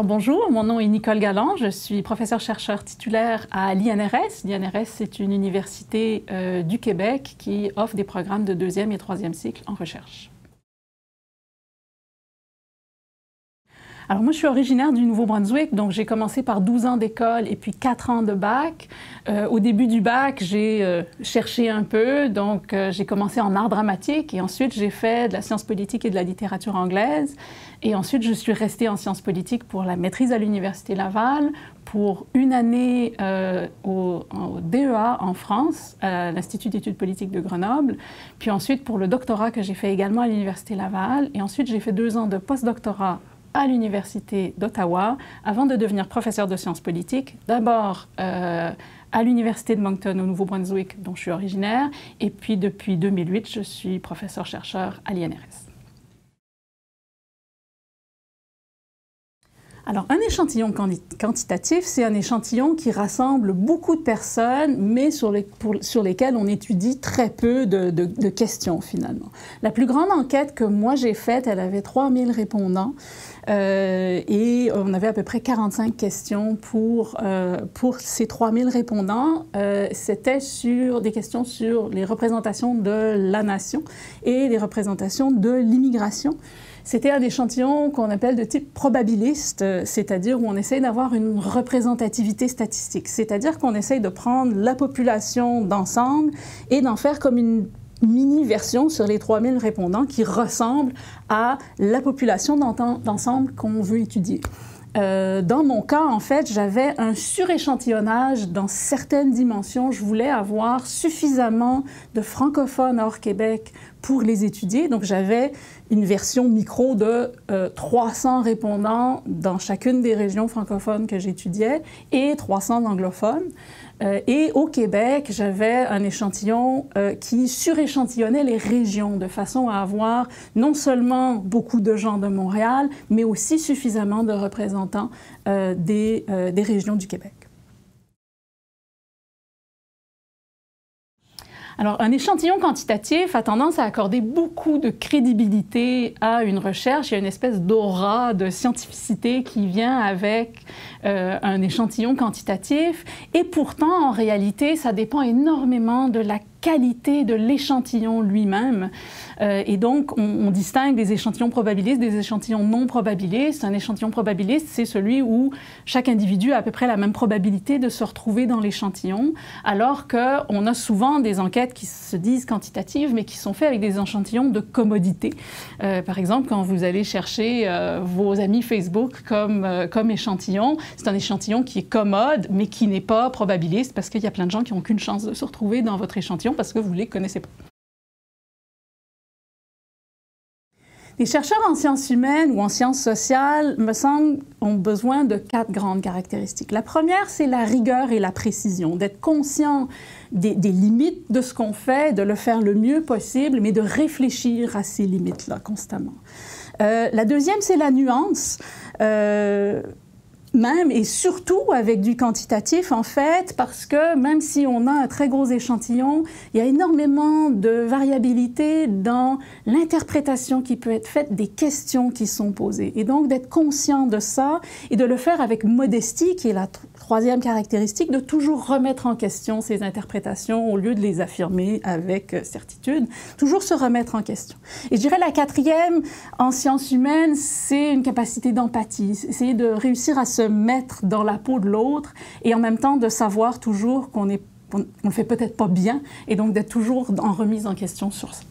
Alors bonjour, mon nom est Nicole Galland, je suis professeure-chercheur titulaire à l'INRS. L'INRS, c'est une université du Québec qui offre des programmes de 2e et 3e cycle en recherche. Alors moi, je suis originaire du Nouveau-Brunswick, donc j'ai commencé par 12 ans d'école et puis 4 ans de bac. Au début du bac, j'ai cherché un peu, donc j'ai commencé en art dramatique et ensuite j'ai fait de la science politique et de la littérature anglaise. Et ensuite, je suis restée en sciences politiques pour la maîtrise à l'Université Laval, pour une année au DEA en France, à l'Institut d'études politiques de Grenoble, puis ensuite pour le doctorat que j'ai fait également à l'Université Laval. Et ensuite, j'ai fait 2 ans de postdoctorat à l'Université d'Ottawa, avant de devenir professeur de sciences politiques, d'abord à l'Université de Moncton au Nouveau-Brunswick, dont je suis originaire, et puis depuis 2008, je suis professeur-chercheur à l'INRS. Alors, un échantillon quantitatif, c'est un échantillon qui rassemble beaucoup de personnes, mais sur lesquelles on étudie très peu de questions, finalement. La plus grande enquête que moi j'ai faite, elle avait 3000 répondants, et on avait à peu près 45 questions pour ces 3000 répondants. C'était sur des questions sur les représentations de la nation et les représentations de l'immigration. C'était un échantillon qu'on appelle de type probabiliste, c'est-à-dire où on essaye d'avoir une représentativité statistique, c'est-à-dire qu'on essaye de prendre la population d'ensemble et d'en faire comme une mini-version sur les 3000 répondants qui ressemble à la population d'ensemble qu'on veut étudier. Dans mon cas, en fait, j'avais un suréchantillonnage dans certaines dimensions. Je voulais avoir suffisamment de francophones hors Québec pour les étudier. Donc, j'avais une version micro de 300 répondants dans chacune des régions francophones que j'étudiais et 300 anglophones. Et au Québec, j'avais un échantillon qui suréchantillonnait les régions de façon à avoir non seulement beaucoup de gens de Montréal, mais aussi suffisamment de représentants des régions du Québec. Alors, un échantillon quantitatif a tendance à accorder beaucoup de crédibilité à une recherche. Il y a une espèce d'aura de scientificité qui vient avec un échantillon quantitatif. Et pourtant, en réalité, ça dépend énormément de la qualité de l'échantillon lui-même. Et donc, on distingue des échantillons probabilistes des échantillons non probabilistes. Un échantillon probabiliste, c'est celui où chaque individu a à peu près la même probabilité de se retrouver dans l'échantillon, alors qu'on a souvent des enquêtes qui se disent quantitatives, mais qui sont faites avec des échantillons de commodité. Par exemple, quand vous allez chercher vos amis Facebook comme échantillon, c'est un échantillon qui est commode, mais qui n'est pas probabiliste, parce qu'il y a plein de gens qui n'ont aucune chance de se retrouver dans votre échantillon parce que vous ne les connaissez pas. Les chercheurs en sciences humaines ou en sciences sociales, me semble, ont besoin de 4 grandes caractéristiques. La première, c'est la rigueur et la précision, d'être conscient des limites de ce qu'on fait, de le faire le mieux possible, mais de réfléchir à ces limites-là constamment. La deuxième, c'est la nuance. Même et surtout avec du quantitatif, en fait, parce que même si on a un très gros échantillon, il y a énormément de variabilité dans l'interprétation qui peut être faite des questions qui sont posées. Et donc, d'être conscient de ça et de le faire avec modestie, qui est la troisième caractéristique, de toujours remettre en question ces interprétations au lieu de les affirmer avec certitude, toujours se remettre en question. Et je dirais la quatrième, en sciences humaines, c'est une capacité d'empathie, essayer de réussir à se mettre dans la peau de l'autre et en même temps de savoir toujours qu'on ne le fait peut-être pas bien et donc d'être toujours en remise en question sur ça.